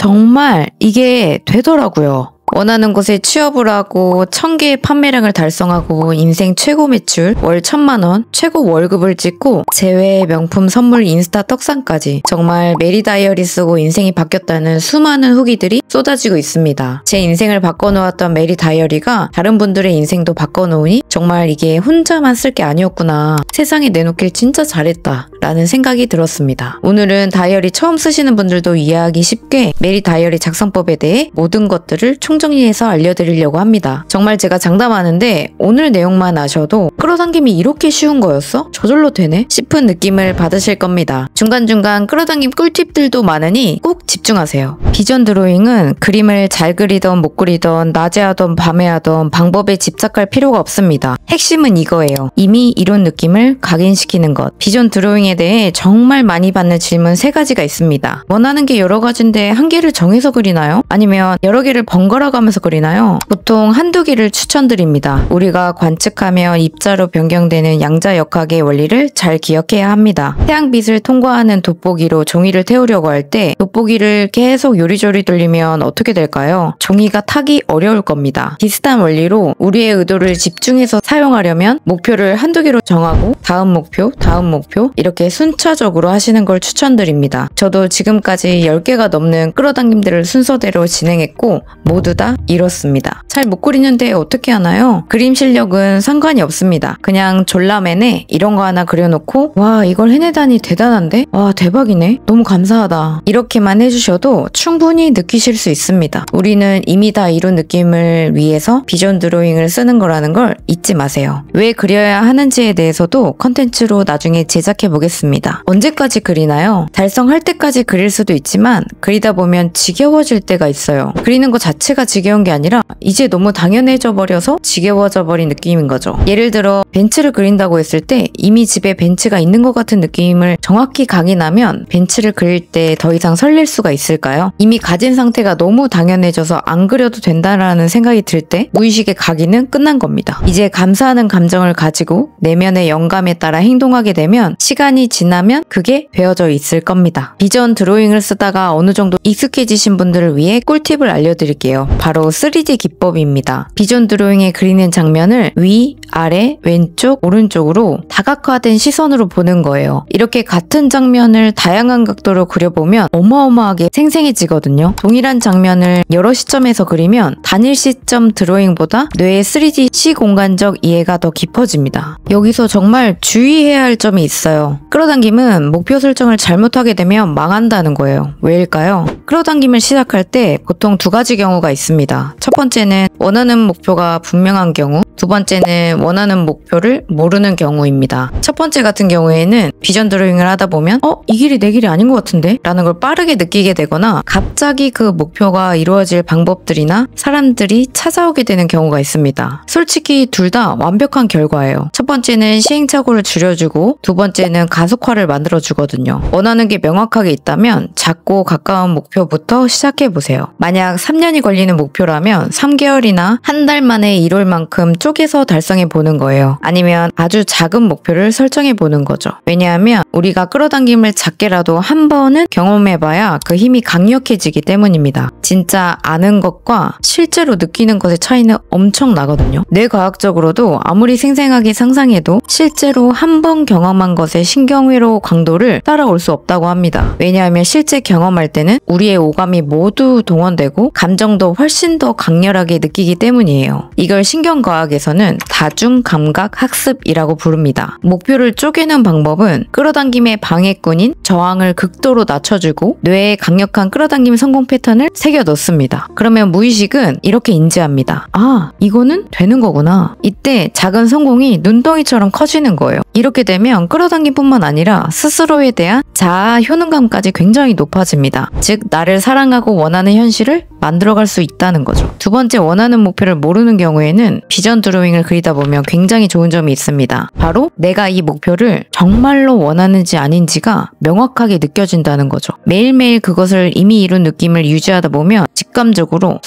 정말 이게 되더라고요. 원하는 곳에 취업을 하고 1000개의 판매량을 달성하고 인생 최고 매출 월 1000만원 최고 월급을 찍고 제외 명품 선물 인스타 떡상까지 정말 메리 다이어리 쓰고 인생이 바뀌었다는 수많은 후기들이 쏟아지고 있습니다. 제 인생을 바꿔놓았던 메리 다이어리가 다른 분들의 인생도 바꿔놓으니 정말 이게 혼자만 쓸 게 아니었구나. 세상에 내놓길 진짜 잘했다 라는 생각이 들었습니다. 오늘은 다이어리 처음 쓰시는 분들도 이해하기 쉽게 메리 다이어리 작성법에 대해 모든 것들을 총정리해서 알려드리려고 합니다. 정말 제가 장담하는데 오늘 내용만 아셔도 끌어당김이 이렇게 쉬운 거였어? 저절로 되네? 싶은 느낌을 받으실 겁니다. 중간중간 끌어당김 꿀팁들도 많으니 꼭 집중하세요. 비전 드로잉은 그림을 잘 그리던 못 그리던 낮에 하던 밤에 하던 방법에 집착할 필요가 없습니다. 핵심은 이거예요. 이미 이룬 느낌을 각인시키는 것. 비전 드로잉에 대해 정말 많이 받는 질문 3가지가 있습니다. 원하는 게 여러 가지인데 한 개를 정해서 그리나요? 아니면 여러 개를 번갈아 가면서 그리나요? 보통 한두 개를 추천드립니다. 우리가 관측하며 입자로 변경되는 양자역학의 원리를 잘 기억해야 합니다. 태양빛을 통과하는 돋보기로 종이를 태우려고 할 때 돋보기를 계속 요리조리 돌리면 어떻게 될까요? 종이가 타기 어려울 겁니다. 비슷한 원리로 우리의 의도를 집중해서 사용하려면 목표를 한두 개로 정하고 다음 목표 이렇게 순차적으로 하시는 걸 추천드립니다. 저도 지금까지 10개가 넘는 끌어당김들을 순서대로 진행했고 모두 다 이렇습니다. 잘 못 그리는데 어떻게 하나요? 그림 실력은 상관이 없습니다. 그냥 졸라매네 이런 거 하나 그려놓고 와 이걸 해내다니 대단한데? 와 대박이네? 너무 감사하다. 이렇게만 해주셔도 충분히 느끼실 수 있습니다. 우리는 이미 다 이룬 느낌을 위해서 비전 드로잉을 쓰는 거라는 걸 잊지 마세요. 왜 그려야 하는지에 대해서도 컨텐츠로 나중에 제작해 보겠습니다. 언제까지 그리나요? 달성할 때까지 그릴 수도 있지만 그리다 보면 지겨워질 때가 있어요. 그리는 것 자체가 지겨운 게 아니라 이제 너무 당연해져 버려서 지겨워져 버린 느낌인 거죠. 예를 들어 벤츠를 그린다고 했을 때 이미 집에 벤츠가 있는 것 같은 느낌을 정확히 각인하면 벤츠를 그릴 때 더 이상 설렐 수가 있을까요? 이미 가진 상태가 너무 당연해져서 안 그려도 된다라는 생각이 들 때 무의식의 각인은 끝난 겁니다. 이제 감사하는 감정을 가지고 내면의 영감에 따라 행동하게 되면 시간이 지나면 그게 배어져 있을 겁니다. 비전 드로잉을 쓰다가 어느 정도 익숙해지신 분들을 위해 꿀팁을 알려드릴게요. 바로 3D 기법입니다. 비전 드로잉에 그리는 장면을 위, 아래, 왼쪽, 오른쪽으로 다각화된 시선으로 보는 거예요. 이렇게 같은 장면을 다양한 각도로 그려보면 어마어마하게 생생해지거든요. 동일한 장면을 여러 시점에서 그리면 단일 시점 드로잉보다 뇌의 3D 시공간적 이해가 더 깊어집니다. 여기서 정말 주의해야 할 점이 있어요. 끌어당김은 목표 설정을 잘못하게 되면 망한다는 거예요. 왜일까요? 끌어당김을 시작할 때 보통 2가지 경우가 있습니다. 첫 번째는 원하는 목표가 분명한 경우, 두 번째는 원하는 목표를 모르는 경우입니다. 첫 번째 같은 경우에는 비전 드로잉을 하다 보면 이 길이 내 길이 아닌 것 같은데? 라는 걸 빠르게 느끼게 되거나 갑자기 그 목표가 이루어질 방법들이나 사람들이 찾아오게 되는 경우가 있습니다. 솔직히 둘 다 완벽한 결과예요. 첫 번째는 시행착오를 줄여주고 두 번째는 가속화를 만들어주거든요. 원하는 게 명확하게 있다면 작고 가까운 목표부터 시작해보세요. 만약 3년이 걸리는 목표라면 3개월이나 한 달 만에 이룰 만큼 쪼개서 달성해보는 거예요. 아니면 아주 작은 목표를 설정해보는 거죠. 왜냐하면 우리가 끌어당김을 작게라도 한 번은 경험해봐야 그 힘이 강력해지기 때문입니다. 진짜 아는 것과 실제로 느끼는 것의 차이는 엄청 나거든요. 뇌과학적으로도 아무리 생생하게 상상해도 실제로 한 번 경험한 것의 신경회로 강도를 따라올 수 없다고 합니다. 왜냐하면 실제 경험할 때는 우리의 오감이 모두 동원되고 감정도 훨씬 더 강렬하게 느끼기 때문이에요. 이걸 신경과학에서는 다중감각학습이라고 부릅니다. 목표를 쪼개는 방법은 끌어당김의 방해꾼인 저항을 극도로 낮춰주고 뇌에 강력한 끌어당김 성공 패턴을 새겨 넣습니다. 그러면 무의식은 이렇게 인지합니다. 아, 이거는 되는 거구나. 이때 작은 성공이 눈덩이처럼 커지는 거예요. 이렇게 되면 끌어당김뿐만 아니라 스스로에 대한 자아 효능감까지 굉장히 높아집니다. 즉 나를 사랑하고 원하는 현실을 만들어갈 수 있다는 거죠. 두 번째, 원하는 목표를 모르는 경우에는 비전 드로잉을 그리다 보면 굉장히 좋은 점이 있습니다. 바로 내가 이 목표를 정말로 원하는지 아닌지가 명확하게 느껴진다는 거죠. 매일매일 그것을 이미 이룬 느낌을 유지하다 보면 직감적으로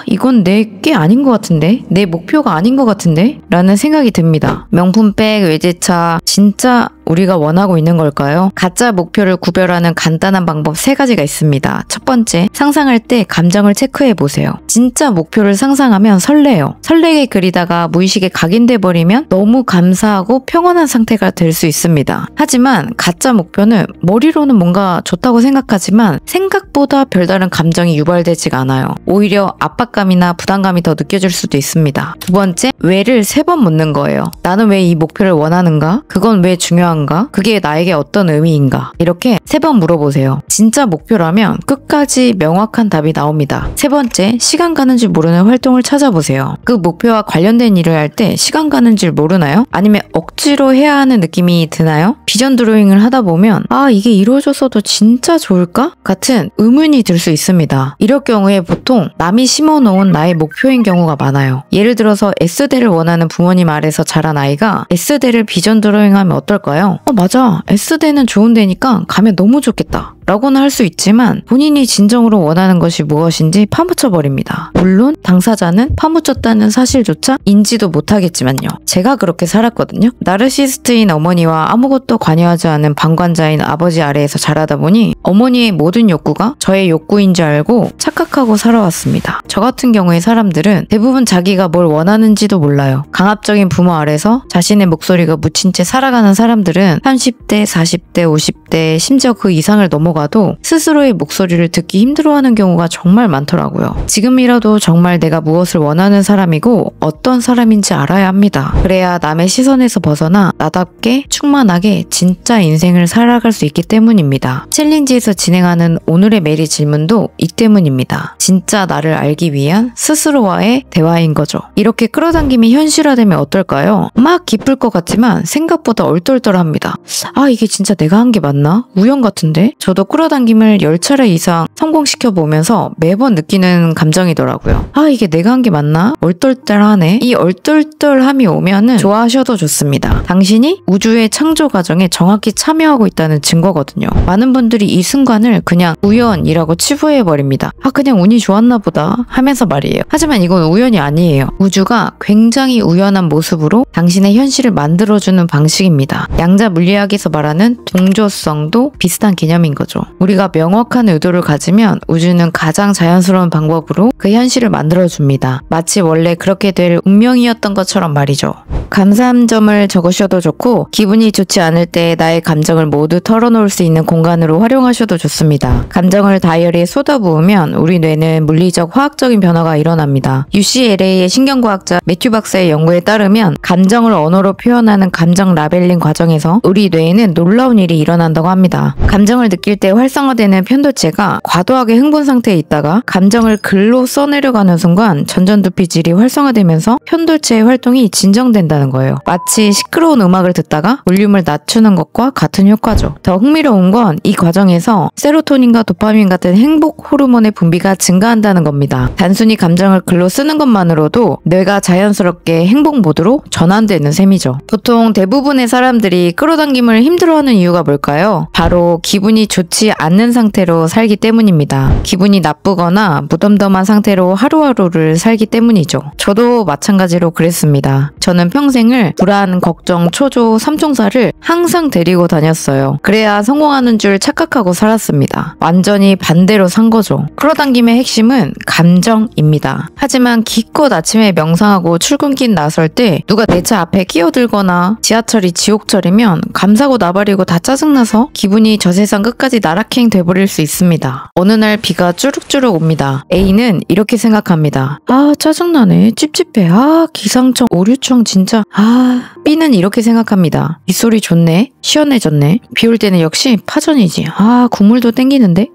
이건 내 게 아닌 것 같은데? 내 목표가 아닌 것 같은데? 라는 생각이 듭니다. 명품백, 외제차 진짜 우리가 원하고 있는 걸까요? 가짜 목표를 구별하는 간단한 방법 3가지가 있습니다. 첫 번째, 상상할 때 감정을 체크해 보세요. 진짜 목표를 상상하면 설레요. 설레게 그리다가 무의식에 각인돼 버리면 너무 감사하고 평온한 상태가 될 수 있습니다. 하지만 가짜 목표는 머리로는 뭔가 좋다고 생각하지만 생각보다 별다른 감정이 유발되지가 않아요. 오히려 압박감이나 부담감이 더 느껴질 수도 있습니다. 두 번째, 왜를 3번 묻는 거예요. 나는 왜 이 목표를 원하는가? 그건 왜 중요한가? 그게 나에게 어떤 의미인가? 이렇게 3번 물어보세요. 진짜 목표라면 끝까지 명확한 답이 나옵니다. 세 번째, 시간 가는 줄 모르는 활동을 찾아보세요. 그 목표와 관련된 일을 할 때 시간 가는 줄 모르나요? 아니면 억지로 해야 하는 느낌이 드나요? 비전 드로잉을 하다 보면 이게 이루어졌어도 진짜 좋을까? 같은 의문이 들 수 있습니다. 이럴 경우에 보통 남이 심어놓은 나의 목표인 경우가 많아요. 예를 들어서 S대를 원하는 부모님 아래서 자란 아이가 S대를 비전 드로잉하면 어떨까요? 맞아. S대는 좋은 데니까 가면 너무 좋겠다. 라고는 할 수 있지만 본인이 진정으로 원하는 것이 무엇인지 파묻혀버립니다. 물론 당사자는 파묻혔다는 사실조차 인지도 못하겠지만요. 제가 그렇게 살았거든요. 나르시스트인 어머니와 아무것도 관여하지 않은 방관자인 아버지 아래에서 자라다 보니 어머니의 모든 욕구가 저의 욕구인 줄 알고 착각하고 살아왔습니다. 저 같은 경우의 사람들은 대부분 자기가 뭘 원하는지도 몰라요. 강압적인 부모 아래서 자신의 목소리가 묻힌 채 살아가는 사람들은 30대, 40대, 50대, 심지어 그 이상을 넘어가도 스스로의 목소리를 듣기 힘들어하는 경우가 정말 많더라고요. 지금이라도 정말 내가 무엇을 원하는 사람이고 어떤 사람인지 알아야 합니다. 그래야 남의 시선에서 벗어나 나답게 충만하게 진짜 인생을 살아갈 수 있기 때문입니다. 챌린지에서 진행하는 오늘의 메리 질문도 이 때문입니다. 진짜 나를 알기 위한 스스로와의 대화인 거죠. 이렇게 끌어당김이 현실화되면 어떨까요? 막 기쁠 것 같지만 생각보다 얼떨떨합니다. 이게 진짜 내가 한 게 맞나? 우연 같은데? 저도 끌어당김을 10차례 이상 성공시켜 보면서 매번 느끼는 감정이더라고요. 이게 내가 한 게 맞나? 얼떨떨하네. 이 얼떨떨함이 오면은 좋아하셔도 좋습니다. 당신이 우주의 창조 과정에 정확히 참여하고 있다는 증거거든요. 많은 분들이 이 순간을 그냥 우연이라고 치부해버립니다. 그냥 운이 좋았나 보다 하면서 말이에요. 하지만 이건 우연이 아니에요. 우주가 굉장히 우연한 모습으로 당신의 현실을 만들어주는 방식입니다. 양자 물리학에서 말하는 동조성도 비슷한 개념인 거죠. 우리가 명확한 의도를 가지면 우주는 가장 자연스러운 방법으로 그 현실을 만들어줍니다. 마치 원래 그렇게 될 운명이었던 것처럼 말이죠. 감사한 점을 적으셔도 좋고 기분이 좋지 않을 때 나의 감정을 모두 털어놓을 수 있는 공간으로 활용하셔도 좋습니다. 감정을 다이어리에 쏟아부으면 우리 뇌는 물리적 화학적인 변화가 일어납니다. UCLA의 신경과학자 매튜 박사의 연구에 따르면 감정을 언어로 표현하는 감정 라벨링 과정에서 우리 뇌에는 놀라운 일이 일어난다고 합니다. 감정을 느낄 때 활성화되는 편도체가 과도하게 흥분 상태에 있다가 감정을 글로 써내려가는 순간 전전두피질이 활성화되면서 편도체의 활동이 진정된다는 거예요. 마치 시끄러운 음악을 듣다가 볼륨을 낮추는 것과 같은 효과죠. 더 흥미로운 건 이 과정에서 세로토닌과 도파민 같은 행복 호르몬의 분비가 증가한다는 겁니다. 단순히 감정을 글로 쓰는 것만으로도 뇌가 자연스럽게 행복 모드로 전환되는 셈이죠. 보통 대부분의 사람들이 끌어당김을 힘들어하는 이유가 뭘까요? 바로 기분이 좋지 않는 상태로 살기 때문입니다. 기분이 나쁘거나 무덤덤한 상태로 하루하루를 살기 때문이죠. 저도 마찬가지로 그랬습니다. 저는 평생을 불안, 걱정, 초조, 삼총사를 항상 데리고 다녔어요. 그래야 성공하는 줄 착각하고 살았습니다. 완전히 반대로 산 거죠. 끌어당김의 핵심은 감정입니다. 하지만 기껏 아침에 명상하고 출근길 나설 때 누가 내 차 앞에 끼어들거나 지하철이 지옥철이면 감사고 나발이고 다 짜증나서 기분이 저 세상 끝까지 나락행 돼버릴 수 있습니다. 어느 날 비가 쭈룩쭈룩 옵니다. A는 이렇게 생각합니다. 짜증나네. 찝찝해. 기상청 오류청 진짜. B는 이렇게 생각합니다. 이 소리 좋네. 시원해졌네. 비 올 때는 역시 파전이지. 국물도 땡기는데?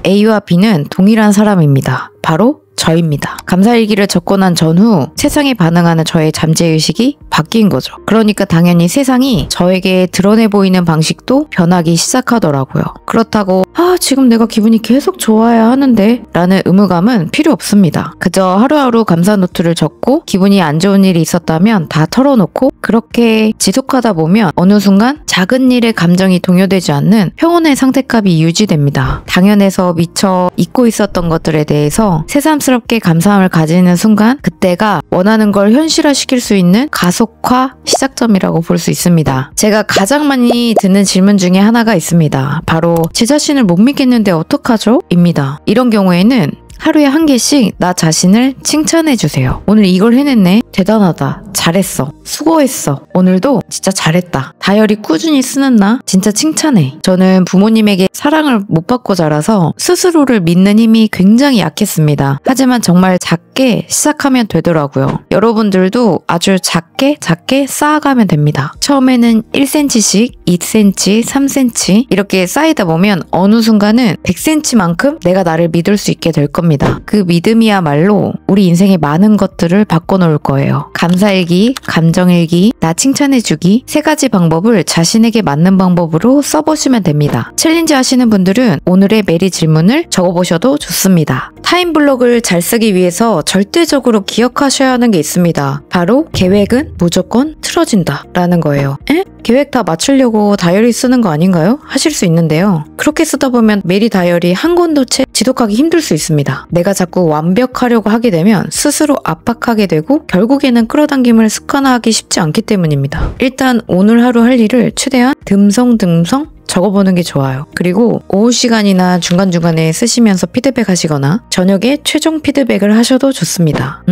A와 B는 동일한 사람입니다. 바로 저입니다. 감사일기를 적고 난 전후 세상에 반응하는 저의 잠재의식이 바뀐 거죠. 그러니까 당연히 세상이 저에게 드러내 보이는 방식도 변하기 시작하더라고요. 그렇다고 지금 내가 기분이 계속 좋아야 하는데 라는 의무감은 필요 없습니다. 그저 하루하루 감사 노트를 적고 기분이 안 좋은 일이 있었다면 다 털어놓고 그렇게 지속하다 보면 어느 순간 작은 일에 감정이 동요되지 않는 평온의 상태값이 유지됩니다. 당연해서 미처 잊고 있었던 것들에 대해서 새삼스럽게 감사함을 가지는 순간 그때가 원하는 걸 현실화시킬 수 있는 가속화 시작점이라고 볼 수 있습니다. 제가 가장 많이 듣는 질문 중에 하나가 있습니다. 바로 제 자신을 못 믿겠는데 어떡하죠? 입니다. 이런 경우에는 하루에 한 개씩 나 자신을 칭찬해 주세요. 오늘 이걸 해냈네. 대단하다. 잘했어. 수고했어. 오늘도 진짜 잘했다. 다이어리 꾸준히 쓰는 나 진짜 칭찬해. 저는 부모님에게 사랑을 못 받고 자라서 스스로를 믿는 힘이 굉장히 약했습니다. 하지만 정말 작게 시작하면 되더라고요. 여러분들도 아주 작게 쌓아가면 됩니다. 처음에는 1cm씩, 2cm, 3cm 이렇게 쌓이다 보면 어느 순간은 100cm만큼 내가 나를 믿을 수 있게 될 겁니다. 그 믿음이야말로 우리 인생의 많은 것들을 바꿔놓을 거예요. 감사일기, 감정일기, 나 칭찬해주기 3가지 방법을 자신에게 맞는 방법으로 써보시면 됩니다. 챌린지 하시는 분들은 오늘의 메리 질문을 적어보셔도 좋습니다. 타임블럭을 잘 쓰기 위해서 절대적으로 기억하셔야 하는 게 있습니다. 바로 계획은 무조건 틀어진다 라는 거예요. 에? 계획 다 맞추려고 다이어리 쓰는 거 아닌가요? 하실 수 있는데요. 그렇게 쓰다 보면 메리 다이어리 한 권도 채 지독하기 힘들 수 있습니다. 내가 자꾸 완벽하려고 하게 되면 스스로 압박하게 되고 결국에는 끌어당김을 습관화하기 쉽지 않기 때문입니다. 일단 오늘 하루 할 일을 최대한 듬성듬성 적어보는 게 좋아요. 그리고 오후 시간이나 중간중간에 쓰시면서 피드백 하시거나 저녁에 최종 피드백을 하셔도 좋습니다.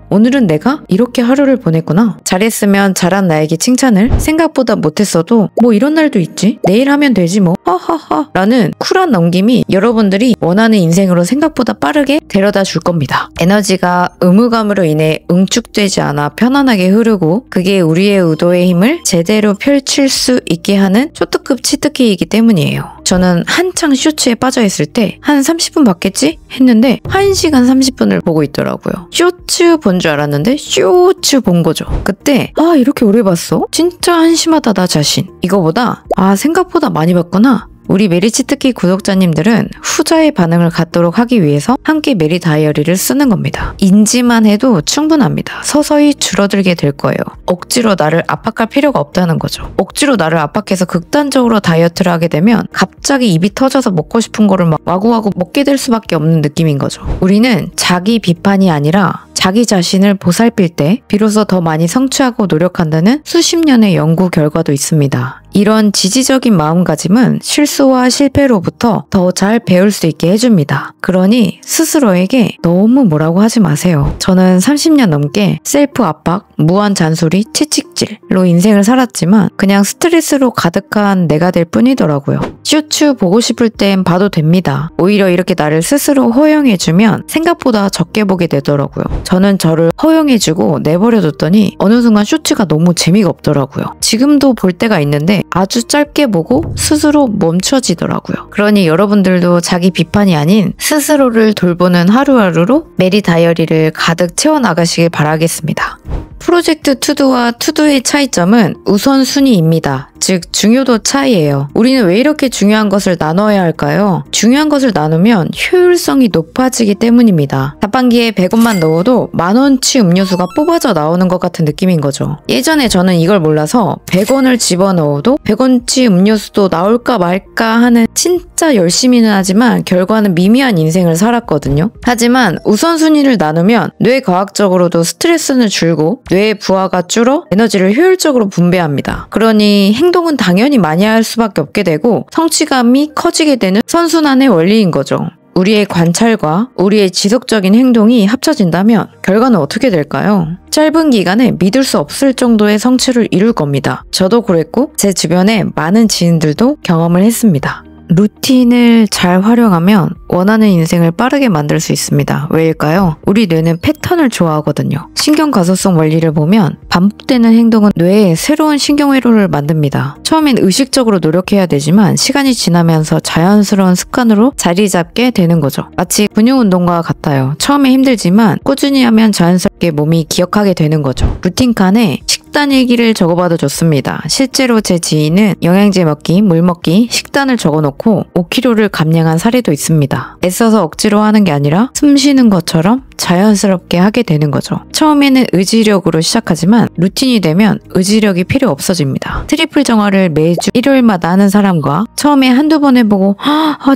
오늘은 내가 이렇게 하루를 보냈구나. 잘했으면 잘한 나에게 칭찬을, 생각보다 못했어도 뭐 이런 날도 있지. 내일 하면 되지 뭐. 하하하 라는 쿨한 넘김이 여러분들이 원하는 인생으로 생각보다 빠르게 데려다 줄 겁니다. 에너지가 의무감으로 인해 응축되지 않아 편안하게 흐르고 그게 우리의 의도의 힘을 제대로 펼칠 수 있게 하는 초특급 치트키이기 때문이에요. 저는 한창 쇼츠에 빠져있을 때 한 30분 봤겠지? 했는데 1시간 30분을 보고 있더라고요. 쇼츠 본 줄 알았는데 쇼츠 본 거죠. 그때 이렇게 오래 봤어? 진짜 한심하다 나 자신. 이거보다 생각보다 많이 봤구나. 우리 메리치트키 구독자님들은 후자의 반응을 갖도록 하기 위해서 함께 메리 다이어리를 쓰는 겁니다. 인지만 해도 충분합니다. 서서히 줄어들게 될 거예요. 억지로 나를 압박할 필요가 없다는 거죠. 억지로 나를 압박해서 극단적으로 다이어트를 하게 되면 갑자기 입이 터져서 먹고 싶은 거를 막 마구마구 먹게 될 수밖에 없는 느낌인 거죠. 우리는 자기 비판이 아니라 자기 자신을 보살필 때 비로소 더 많이 성취하고 노력한다는 수십 년의 연구 결과도 있습니다. 이런 지지적인 마음가짐은 실수와 실패로부터 더 잘 배울 수 있게 해줍니다. 그러니 스스로에게 너무 뭐라고 하지 마세요. 저는 30년 넘게 셀프 압박, 무한 잔소리, 채찍질로 인생을 살았지만 그냥 스트레스로 가득한 내가 될 뿐이더라고요. 쇼츠 보고 싶을 땐 봐도 됩니다. 오히려 이렇게 나를 스스로 허용해주면 생각보다 적게 보게 되더라고요. 저는 저를 허용해주고 내버려뒀더니 어느 순간 쇼츠가 너무 재미가 없더라고요. 지금도 볼 때가 있는데 아주 짧게 보고 스스로 멈춰지더라고요. 그러니 여러분들도 자기 비판이 아닌 스스로를 돌보는 하루하루로 메리 다이어리를 가득 채워나가시길 바라겠습니다. 프로젝트 투두와 투두의 차이점은 우선순위입니다. 즉 중요도 차이예요. 우리는 왜 이렇게 중요한 것을 나눠야 할까요? 중요한 것을 나누면 효율성이 높아지기 때문입니다. 자판기에 100원만 넣어도 만원치 음료수가 뽑아져 나오는 것 같은 느낌인 거죠. 예전에 저는 이걸 몰라서 100원을 집어넣어도 100원치 음료수도 나올까 말까 하는 진짜 열심히는 하지만 결과는 미미한 인생을 살았거든요. 하지만 우선순위를 나누면 뇌과학적으로도 스트레스는 줄고 뇌의 부하가 줄어 에너지를 효율적으로 분배합니다. 그러니 행동은 당연히 많이 할 수밖에 없게 되고 성취감이 커지게 되는 선순환의 원리인 거죠. 우리의 관찰과 우리의 지속적인 행동이 합쳐진다면 결과는 어떻게 될까요? 짧은 기간에 믿을 수 없을 정도의 성취를 이룰 겁니다. 저도 그랬고 제 주변에 많은 지인들도 경험을 했습니다. 루틴을 잘 활용하면 원하는 인생을 빠르게 만들 수 있습니다. 왜일까요? 우리 뇌는 패턴을 좋아하거든요. 신경가소성 원리를 보면 반복되는 행동은 뇌에 새로운 신경회로를 만듭니다. 처음엔 의식적으로 노력해야 되지만 시간이 지나면서 자연스러운 습관으로 자리 잡게 되는 거죠. 마치 근육운동과 같아요. 처음에 힘들지만 꾸준히 하면 자연스럽게 몸이 기억하게 되는 거죠. 루틴 칸에 식단 일기를 적어봐도 좋습니다. 실제로 제 지인은 영양제 먹기, 물 먹기, 식단을 적어놓고 5kg를 감량한 사례도 있습니다. 애써서 억지로 하는 게 아니라 숨 쉬는 것처럼 자연스럽게 하게 되는 거죠. 처음에는 의지력으로 시작하지만 루틴이 되면 의지력이 필요 없어집니다. 트리플 정화를 매주 일요일마다 하는 사람과 처음에 한두 번 해보고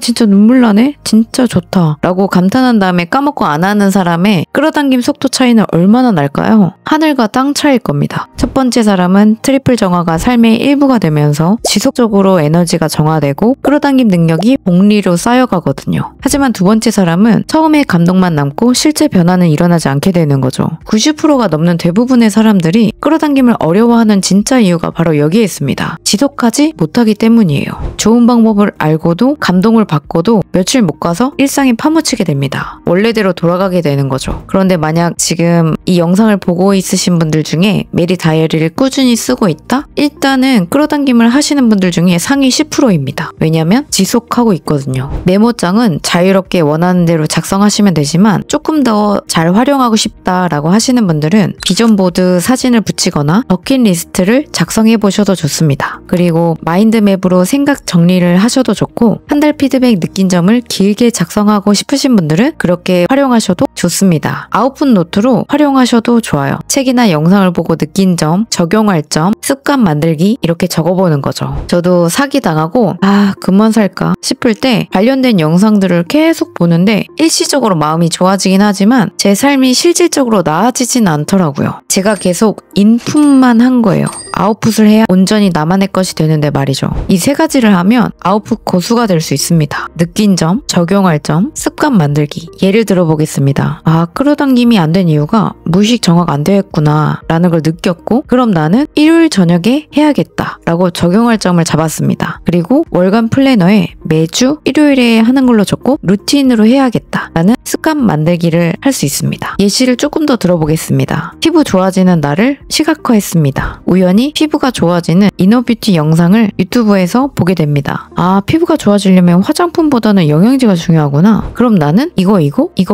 진짜 눈물 나네? 진짜 좋다 라고 감탄한 다음에 까먹고 안 하는 사람의 끌어당김 속도 차이는 얼마나 날까요? 하늘과 땅 차이일 겁니다. 첫 번째 사람은 트리플 정화가 삶의 일부가 되면서 지속적으로 에너지가 정화되고 끌어당김 능력이 복리로 쌓여가거든요. 하지만 두 번째 사람은 처음에 감동만 남고 실제 변화는 일어나지 않게 되는 거죠. 90%가 넘는 대부분의 사람들이 끌어당김을 어려워하는 진짜 이유가 바로 여기에 있습니다. 지속하지 못하기 때문이에요. 좋은 방법을 알고도 감동을 받고도 며칠 못 가서 일상이 파묻히게 됩니다. 원래대로 돌아가게 되는 거죠. 그런데 만약 지금 이 영상을 보고 있으신 분들 중에 메리 다이어리를 꾸준히 쓰고 있다? 일단은 끌어당김을 하시는 분들 중에 상위 10%입니다. 왜냐면 지속하고 있거든요. 메모장은 자유롭게 원하는 대로 작성하시면 되지만 조금 더 잘 활용하고 싶다라고 하시는 분들은 비전 보드 사진을 붙이거나 버킷리스트를 작성해 보셔도 좋습니다. 그리고 마인드맵으로 생각 정리를 하셔도 좋고 한 달 피드백 느낀 점을 길게 작성하고 싶으신 분들은 그렇게 활용하셔도 좋습니다. 아웃풋 노트로 활용하셔도 좋아요. 책이나 영상을 보고 느낀 점, 적용할 점, 습관 만들기 이렇게 적어보는 거죠. 저도 사기당하고 그만 살까 싶을 때 관련된 영상들을 계속 보는데 일시적으로 마음이 좋아지긴 하지만 제 삶이 실질적으로 나아지진 않더라고요. 제가 계속 인풋만 한 거예요. 아웃풋을 해야 온전히 나만의 것이 되는데 말이죠. 이 세 가지를 하면 아웃풋 고수가 될 수 있습니다. 느낀 점, 적용할 점, 습관 만들기. 예를 들어보겠습니다. 끌어당김이 안 된 이유가 무의식 정화가 안 되었구나 라는 걸 느꼈고 그럼 나는 일요일 저녁에 해야겠다 라고 적용할 점을 잡았습니다. 그리고 월간 플래너에 매주 일요일에 하는 걸로 적고 루틴으로 해야겠다 라는 습관 만들기를 할 수 있습니다. 예시를 조금 더 들어보겠습니다. 피부 좋아지는 나를 시각화했습니다. 우연히 피부가 좋아지는 이너뷰티 영상을 유튜브에서 보게 됩니다. 피부가 좋아지려면 화장품보다는 영양제가 중요하구나. 그럼 나는 이거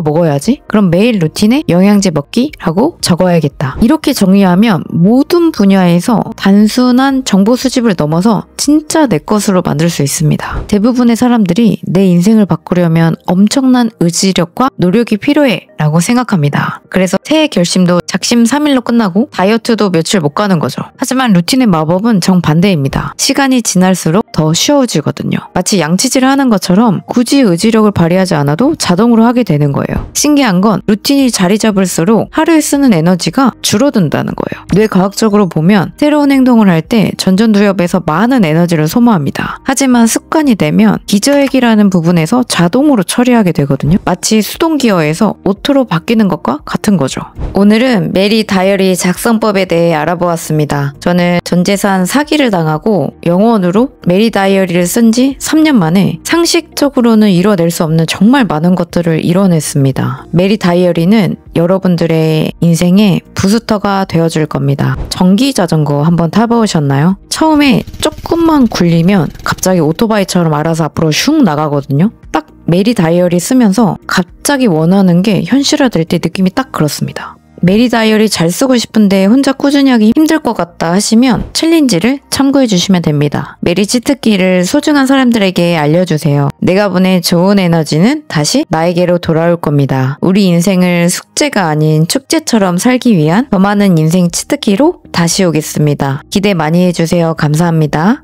먹어야지. 그럼 매일 루틴에 영양제 먹기라고 적어야겠다. 이렇게 정리하면 모든 분야에서 단순한 정보 수집을 넘어서 진짜 내 것으로 만들 수 있습니다. 대부분의 사람들이 내 인생을 바꾸려면 엄청난 의지력과 노력이 필요해 라고 생각합니다. 그래서 새해 결심도 작심삼일로 끝나고 다이어트도 며칠 못 가는 거죠. 하지만 루틴의 마법은 정반대입니다. 시간이 지날수록 더 쉬워지거든요. 마치 양치질을 하는 것처럼 굳이 의지력을 발휘하지 않아도 자동으로 하게 되는 거예요. 신기한 건 루틴이 자리 잡을수록 하루에 쓰는 에너지가 줄어든다는 거예요. 뇌과학적으로 보면 새로운 행동을 할 때 전전두엽에서 많은 에너지를 소모합니다. 하지만 습관이 되면 기저액이라는 부분에서 자동으로 처리하게 되거든요. 마치 수동기어에서 오토로 바뀌는 것과 같은 거죠. 오늘은 메리 다이어리 작성법에 대해 알아보았습니다. 저는 전재산 사기를 당하고 영원으로 메리 다이어리를 쓴 지 3년 만에 상식적으로는 이뤄낼 수 없는 정말 많은 것들을 이뤄냈습니다. 메리 다이어리는 여러분들의 인생의 부스터가 되어줄 겁니다. 전기 자전거 한번 타보셨나요? 처음에 조금만 굴리면 갑자기 오토바이처럼 알아서 앞으로 슝 나가거든요. 딱 메리 다이어리 쓰면서 갑자기 원하는 게 현실화될 때 느낌이 딱 그렇습니다. 메리 다이어리 잘 쓰고 싶은데 혼자 꾸준히 하기 힘들 것 같다 하시면 챌린지를 참고해 주시면 됩니다. 메리 치트키를 소중한 사람들에게 알려주세요. 내가 보낸 좋은 에너지는 다시 나에게로 돌아올 겁니다. 우리 인생을 숙제가 아닌 축제처럼 살기 위한 더 많은 인생 치트키로 다시 오겠습니다. 기대 많이 해주세요. 감사합니다.